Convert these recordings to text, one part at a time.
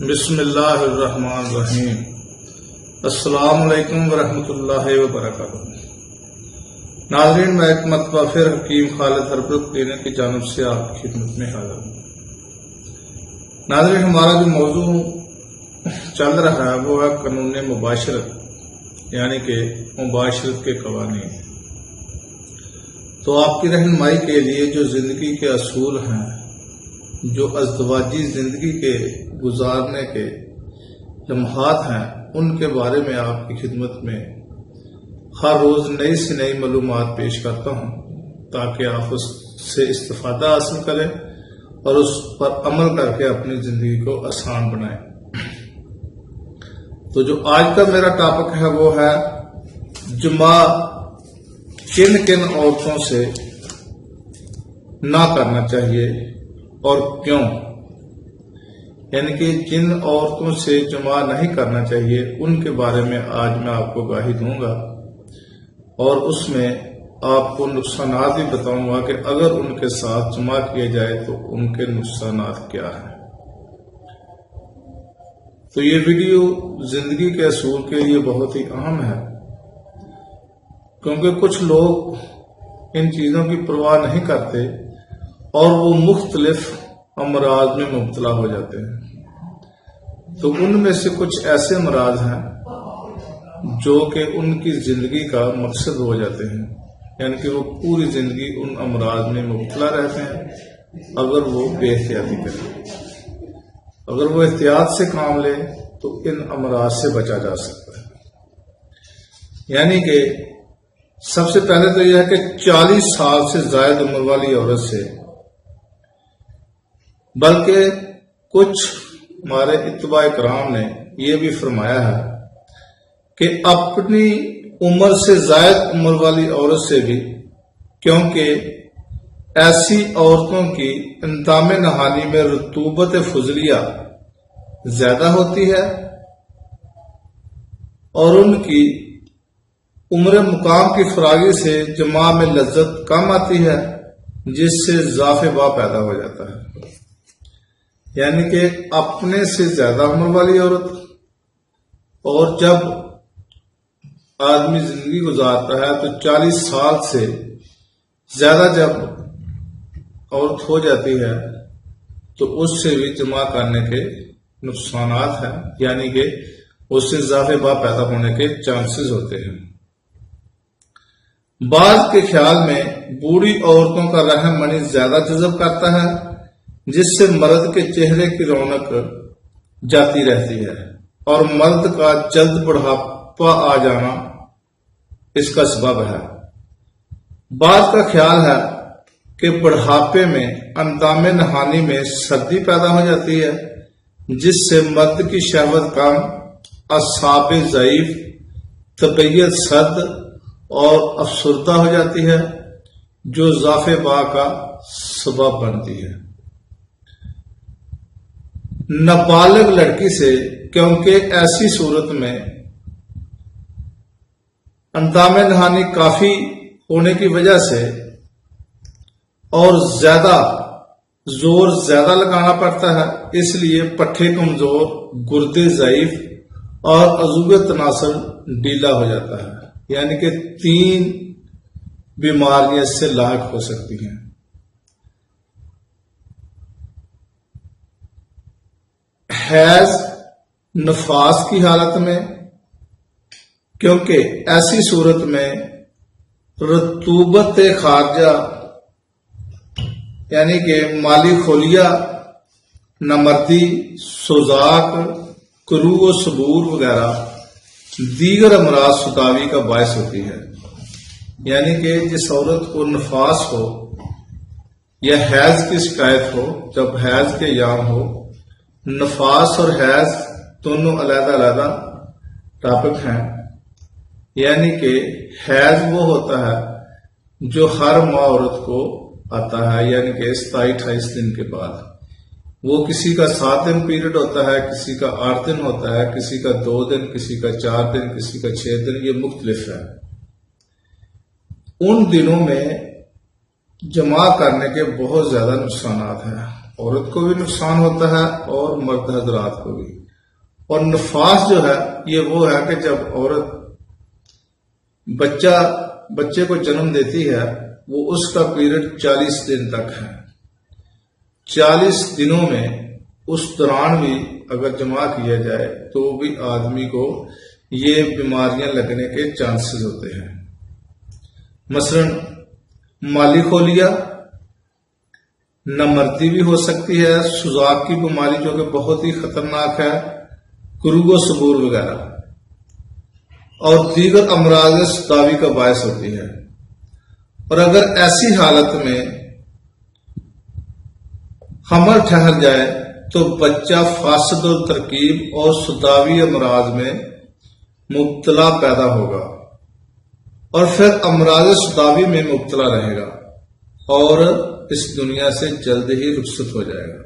بسم اللہ الرحمن الرحیم۔ السلام علیکم ورحمۃ اللہ وبرکاتہ۔ ناظرین، میں ایک مرتبہ پھر حکیم خالد ہربرک کلینک کی جانب سے آپ کی خدمت میں حاضر ہوں۔ ناظرین، ہمارا جو موضوع چل رہا ہے وہ ہے قانون مباشرت، یعنی کہ مباشرت کے قوانین۔ تو آپ کی رہنمائی کے لیے جو زندگی کے اصول ہیں، جو ازدواجی زندگی کے گزارنے کے لمحات ہیں، ان کے بارے میں آپ کی خدمت میں ہر روز نئی سے نئی معلومات پیش کرتا ہوں تاکہ آپ اس سے استفادہ حاصل کریں اور اس پر عمل کر کے اپنی زندگی کو آسان بنائیں۔ تو جو آج کا میرا ٹاپک ہے وہ ہے جمع کن کن عورتوں سے نہ کرنا چاہیے اور کیوں، یعنی کہ جن عورتوں سے جمع نہیں کرنا چاہیے ان کے بارے میں آج میں آپ کو گواہی دوں گا، اور اس میں آپ کو نقصانات بھی بتاؤں گا کہ اگر ان کے ساتھ جمع کیا جائے تو ان کے نقصانات کیا ہیں۔ تو یہ ویڈیو زندگی کے اصول کے لیے بہت ہی اہم ہے، کیونکہ کچھ لوگ ان چیزوں کی پرواہ نہیں کرتے اور وہ مختلف امراض میں مبتلا ہو جاتے ہیں۔ تو ان میں سے کچھ ایسے امراض ہیں جو کہ ان کی زندگی کا مقصد ہو جاتے ہیں، یعنی کہ وہ پوری زندگی ان امراض میں مبتلا رہتے ہیں اگر وہ بے احتیاطی کریں۔ اگر وہ احتیاط سے کام لے تو ان امراض سے بچا جا سکتا ہے۔ یعنی کہ سب سے پہلے تو یہ ہے کہ 40 سال سے زائد عمر والی عورت سے، بلکہ کچھ ہمارے اتباع کرام نے یہ بھی فرمایا ہے کہ اپنی عمر سے زائد عمر والی عورت سے بھی، کیونکہ ایسی عورتوں کی اندام نہانی میں رطوبت فضلیہ زیادہ ہوتی ہے اور ان کی عمر مقام کی فراغی سے جماع میں لذت کم آتی ہے، جس سے اضافے با پیدا ہو جاتا ہے۔ یعنی کہ اپنے سے زیادہ عمر والی عورت، اور جب آدمی زندگی گزارتا ہے تو 40 سال سے زیادہ جب عورت ہو جاتی ہے تو اس سے بھی جمع کرنے کے نقصانات ہیں، یعنی کہ اس سے اضافے با پیدا ہونے کے چانسز ہوتے ہیں۔ بعض کے خیال میں بوڑھی عورتوں کا رحم منی زیادہ جذب کرتا ہے، جس سے مرد کے چہرے کی رونق جاتی رہتی ہے اور مرد کا جلد بڑھاپا آ جانا اس کا سبب ہے۔ بعض کا خیال ہے کہ بڑھاپے میں اندام نہانی میں سردی پیدا ہو جاتی ہے، جس سے مرد کی شہوت کم، اعصاب ضعیف، طبیعت سرد اور افسردہ ہو جاتی ہے، جو اضافے با کا سبب بنتی ہے۔ نابالغ لڑکی سے، کیونکہ ایسی صورت میں اندام نہانی کافی ہونے کی وجہ سے اور زور زیادہ لگانا پڑتا ہے، اس لیے پٹھے کمزور، گردے ضعیف اور عضو تناسل ڈھیلا ہو جاتا ہے، یعنی کہ 3 بیماریاں اس سے لاحق ہو سکتی ہیں۔ حیض نفاس کی حالت میں، کیونکہ ایسی صورت میں رطوبت خارجہ یعنی کہ مالی خلیہ، نمردی، سوزاک، کرو و سبور وغیرہ دیگر امراض ستاوی کا باعث ہوتی ہے۔ یعنی کہ جس عورت کو نفاس ہو یا حیض کی شکایت ہو، جب حیض کے ایام ہو، نفاس اور حیض دونوں علیحدہ علیحدہ ٹاپک ہیں۔ یعنی کہ حیض وہ ہوتا ہے جو ہر ماہ عورت کو آتا ہے، یعنی کہ 27-28 دن کے بعد۔ وہ کسی کا 7 دن پیریڈ ہوتا ہے، کسی کا 8 دن ہوتا ہے، کسی کا 2 دن، کسی کا 4 دن، کسی کا 6 دن، یہ مختلف ہے۔ ان دنوں میں جمع کرنے کے بہت زیادہ نقصانات ہیں، عورت کو بھی نقصان ہوتا ہے اور اور مرد حضرات کو بھی. اور نفاس جو ہے یہ وہ ہے کہ جب عورت بچے کو جنم دیتی ہے وہ اس کا پیریڈ 40 دن تک ہے. 40 دنوں میں اس دوران بھی اگر جمع کیا جائے تو بھی آدمی کو یہ بیماریاں لگنے کے چانسز ہوتے ہیں. مثلا مالی خولیا، نمردی بھی ہو سکتی ہے، سوزاک کی بیماری جو کہ بہت ہی خطرناک ہے، کروگ و سبور وغیرہ، اور دیگر امراض ستاوی کا باعث ہوتی ہے. اور اگر ایسی حالت میں حمل ٹھہر جائے تو بچہ فاسد الترکیب اور ستاوی امراض میں مبتلا پیدا ہوگا اور پھر امراض ستاوی میں مبتلا رہے گا اور اس دنیا سے جلد ہی رخصت ہو جائے گا.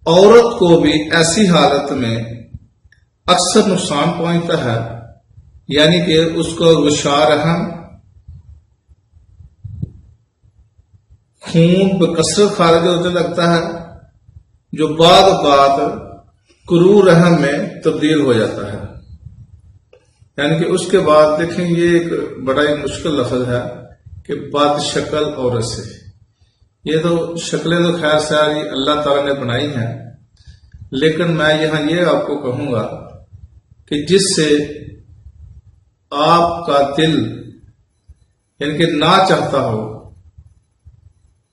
عورت کو بھی ایسی حالت میں اکثر نقصان پہنچتا ہے، یعنی کہ اس کو غشا رحم، خون بکثرت خارج ہونے لگتا ہے جو بعض اوقات کرو رحم میں تبدیل ہو جاتا ہے. یعنی کہ اس کے بعد دیکھیں یہ ایک بڑا ہی مشکل لفظ ہے کہ بد شکل عورت سے. یہ تو شکلیں تو خیر ساری اللہ تعالیٰ نے بنائی ہیں، لیکن میں یہاں یہ آپ کو کہوں گا کہ جس سے آپ کا دل یعنی کہ نہ چاہتا ہو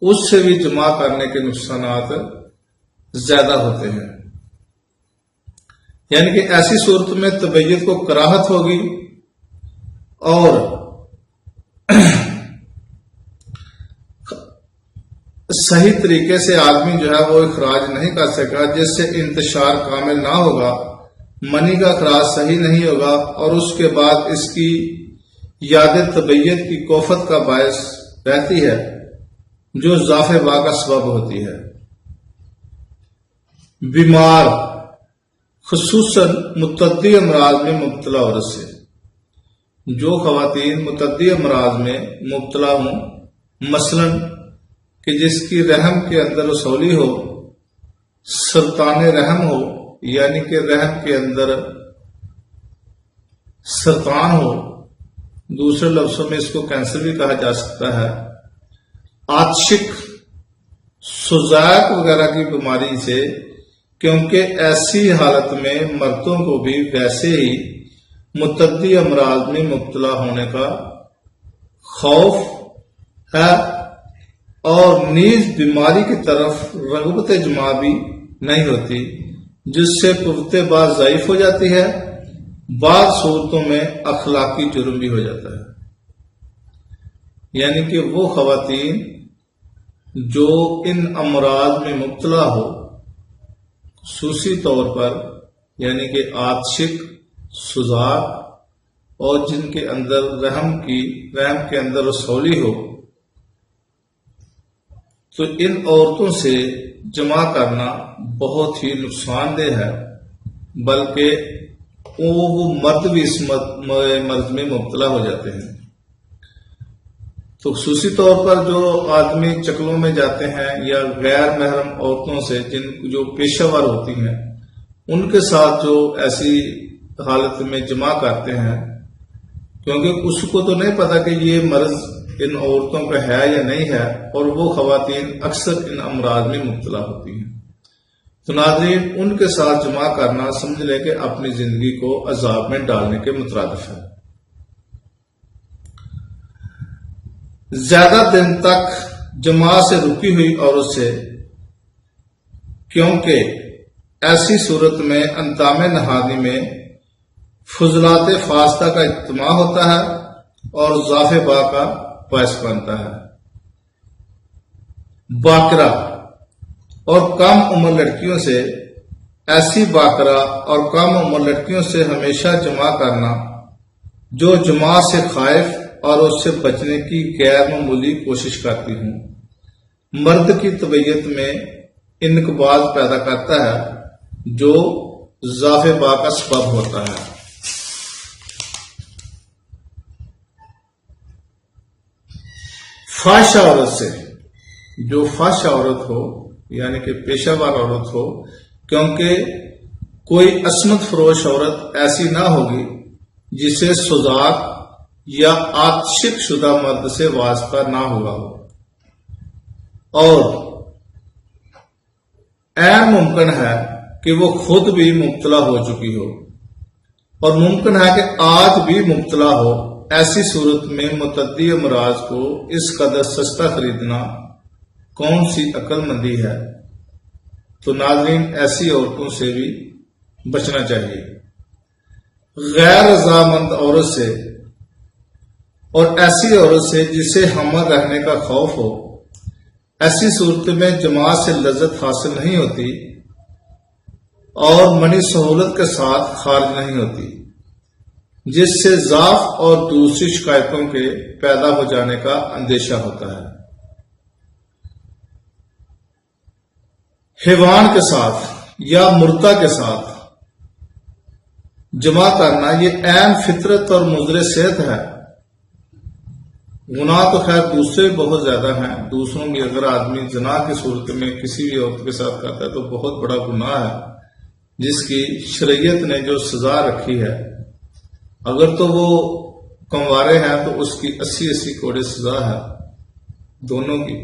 اس سے بھی جمع کرنے کے نقصانات زیادہ ہوتے ہیں. یعنی کہ ایسی صورت میں طبیعت کو کراہت ہوگی اور صحیح طریقے سے آدمی جو ہے وہ اخراج نہیں کر سکا، جس سے انتشار کامل نہ ہوگا، منی کا اخراج صحیح نہیں ہوگا اور اس کے بعد اس کی یاد طبیعت کی کوفت کا باعث رہتی ہے جو ضعف با کا سبب ہوتی ہے. بیمار خصوصاً متعدی امراض میں مبتلا عورت سے، جو خواتین متعدی امراض میں مبتلا ہوں، مثلا کہ جس کی رحم کے اندر رسولی ہو، سرطان رحم ہو یعنی کہ رحم کے اندر سرطان ہو، دوسرے لفظوں میں اس کو کینسر بھی کہا جا سکتا ہے، آتشک، سوزاک وغیرہ کی بیماری سے، کیونکہ ایسی حالت میں مردوں کو بھی ویسے ہی متعدی امراض میں مبتلا ہونے کا خوف ہے اور نیز بیماری کی طرف رغبت جمع بھی نہیں ہوتی، جس سے قوت باز ضعیف ہو جاتی ہے. بعض صورتوں میں اخلاقی جرم بھی ہو جاتا ہے. یعنی کہ وہ خواتین جو ان امراض میں مبتلا ہو، خصوصی طور پر یعنی کہ آتشک، سوزاک اور جن کے اندر رحم کے اندر رسولی ہو، تو ان عورتوں سے جمع کرنا بہت ہی نقصان دہ ہے، بلکہ وہ مرد بھی اس مرض میں مبتلا ہو جاتے ہیں. تو خصوصی طور پر جو آدمی چکلوں میں جاتے ہیں یا غیر محرم عورتوں سے جو پیشہ ور ہوتی ہیں، ان کے ساتھ جو ایسی حالت میں جمع کرتے ہیں، کیونکہ اس کو تو نہیں پتا کہ یہ مرض ان عورتوں کا ہے یا نہیں ہے، اور وہ خواتین اکثر ان امراض میں مبتلا ہوتی ہیں. تو ناظرین، ان کے ساتھ جمع کرنا سمجھ لیں کہ اپنی زندگی کو عذاب میں ڈالنے کے مترادف ہے. زیادہ دن تک جماع سے رکی ہوئی عورت سے، کیونکہ ایسی صورت میں انتام نہانی میں فضلات فاسدہ کا اجتماع ہوتا ہے اور ضعف با کا باعث بنتا ہے. باقرہ اور کم عمر لڑکیوں سے، ایسی باقرہ اور کم عمر لڑکیوں سے ہمیشہ جمع کرنا جو جماع سے خائف اور اس سے بچنے کی غیر معمولی کوشش کرتی ہوں، مرد کی طبیعت میں انقباض پیدا کرتا ہے جو ضعف با کا سبب ہوتا ہے. فحش عورت سے، جو فحش عورت ہو یعنی کہ پیشہ ور عورت ہو، کیونکہ کوئی عصمت فروش عورت ایسی نہ ہوگی جسے سوزاک یا عاشق شدہ مرد سے واسطہ نہ ہوا ہو، اور عین ممکن ہے کہ وہ خود بھی مبتلا ہو چکی ہو، اور ممکن ہے کہ آج بھی مبتلا ہو۔ ایسی صورت میں متعدی امراض کو اس قدر سستا خریدنا کون سی عقل مندی ہے؟ تو ناظرین، ایسی عورتوں سے بھی بچنا چاہیے۔ غیر رضامند عورت سے اور ایسی عورت سے جسے حامل رہنے کا خوف ہو، ایسی صورت میں جماع سے لذت حاصل نہیں ہوتی اور منی سہولت کے ساتھ خارج نہیں ہوتی، جس سے ضعف اور دوسری شکایتوں کے پیدا ہو جانے کا اندیشہ ہوتا ہے۔ حیوان کے ساتھ یا مردہ کے ساتھ جمع کرنا یہ عین فطرت اور مضر صحت ہے۔ گناہ تو خیر دوسرے بہت زیادہ ہیں، دوسروں کی اگر آدمی زنا کی صورت میں کسی بھی عورت کے ساتھ کرتا ہے تو بہت بڑا گناہ ہے، جس کی شریعت نے جو سزا رکھی ہے، اگر تو وہ کنوارے ہیں تو اس کی 80 کوڑے سزا ہے دونوں کی،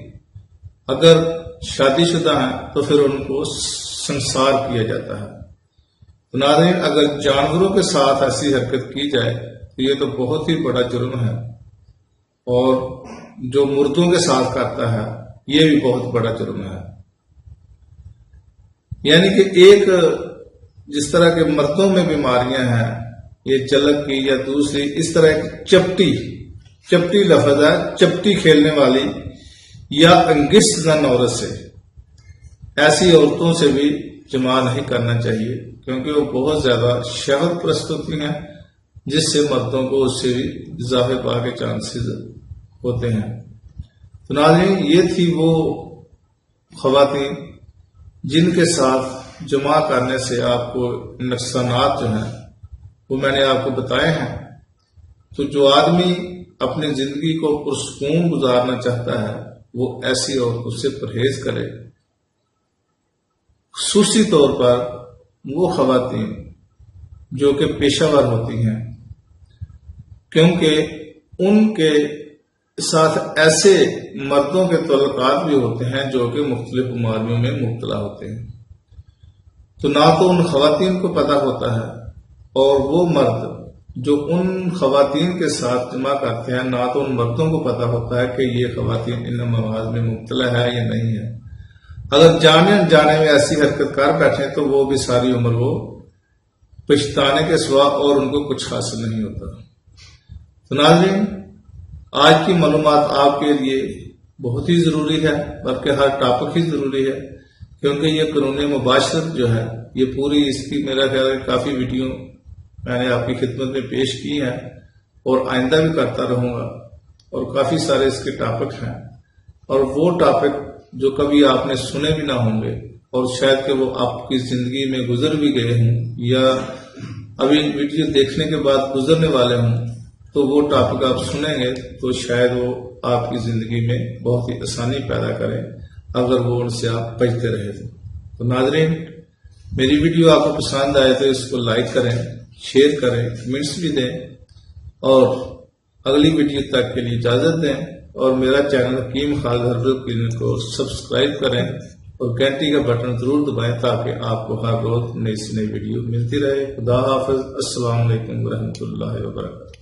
اگر شادی شدہ ہیں تو پھر ان کو سنسار کیا جاتا ہے۔ تو ناظرین، اگر جانوروں کے ساتھ ایسی حرکت کی جائے تو یہ تو بہت ہی بڑا جرم ہے، اور جو مردوں کے ساتھ کرتا ہے یہ بھی بہت بڑا جرم ہے۔ یعنی کہ ایک جس طرح کے مردوں میں بیماریاں ہیں، یہ جلک کی یا دوسری، اس طرح ایک چپٹی لفظ ہے، چپٹی کھیلنے والی یا انگشت زن عورت سے، ایسی عورتوں سے بھی جماع نہیں کرنا چاہیے، کیونکہ وہ بہت زیادہ شہوت پرست ہوتی ہیں، جس سے مردوں کو اس سے بھی اضافے پا کے چانسز ہوتے ہیں۔ تو ناظرین، یہ تھی وہ خواتین جن کے ساتھ جماع کرنے سے آپ کو نقصانات جو ہیں وہ میں نے آپ کو بتائے ہیں۔ تو جو آدمی اپنی زندگی کو پرسکون گزارنا چاہتا ہے وہ ایسی عورتوں سے پرہیز کرے، خصوصی طور پر وہ خواتین جو کہ پیشہ ور ہوتی ہیں، کیونکہ ان کے ساتھ ایسے مردوں کے تعلقات بھی ہوتے ہیں جو کہ مختلف بیماریوں میں مبتلا ہوتے ہیں۔ تو نہ تو ان خواتین کو پتہ ہوتا ہے، اور وہ مرد جو ان خواتین کے ساتھ جمع کرتے ہیں، نہ تو ان مردوں کو پتہ ہوتا ہے کہ یہ خواتین ان امراض میں مبتلا ہے یا نہیں ہے۔ اگر جانے انجانے میں ایسی حرکت کر بیٹھے تو وہ بھی ساری عمر وہ پچھتانے کے سوا اور ان کو کچھ حاصل نہیں ہوتا۔ تو ناظرین، آج کی معلومات آپ کے لیے بہت ہی ضروری ہے، بلکہ ہر ٹاپک ہی ضروری ہے، کیونکہ یہ قانون مباشرت جو ہے یہ پوری اس کی میرا خیال ہے کافی ویڈیو میں نے آپ کی خدمت میں پیش کی ہیں، اور آئندہ بھی کرتا رہوں گا، اور کافی سارے اس کے ٹاپک ہیں، اور وہ ٹاپک جو کبھی آپ نے سنے بھی نہ ہوں گے، اور شاید کہ وہ آپ کی زندگی میں گزر بھی گئے ہوں یا ابھی ویڈیو دیکھنے کے بعد گزرنے والے ہوں، تو وہ ٹاپک آپ سنیں گے تو شاید وہ آپ کی زندگی میں بہت ہی آسانی پیدا کریں، اگر وہ ان سے آپ بچتے رہے تو ناظرین، میری ویڈیو آپ کو پسند آئے تو اس کو لائک کریں، شیئر کریں، کمنٹس بھی دیں، اور اگلی ویڈیو تک کے لیے اجازت دیں، اور میرا چینل حکیم خالد ہربل کلینک کو سبسکرائب کریں اور گھنٹی کا بٹن ضرور دبائیں تاکہ آپ کو ہر روز نئی سے نئی ویڈیو ملتی رہے۔ خدا حافظ، السلام علیکم ورحمۃ اللہ وبرکاتہ۔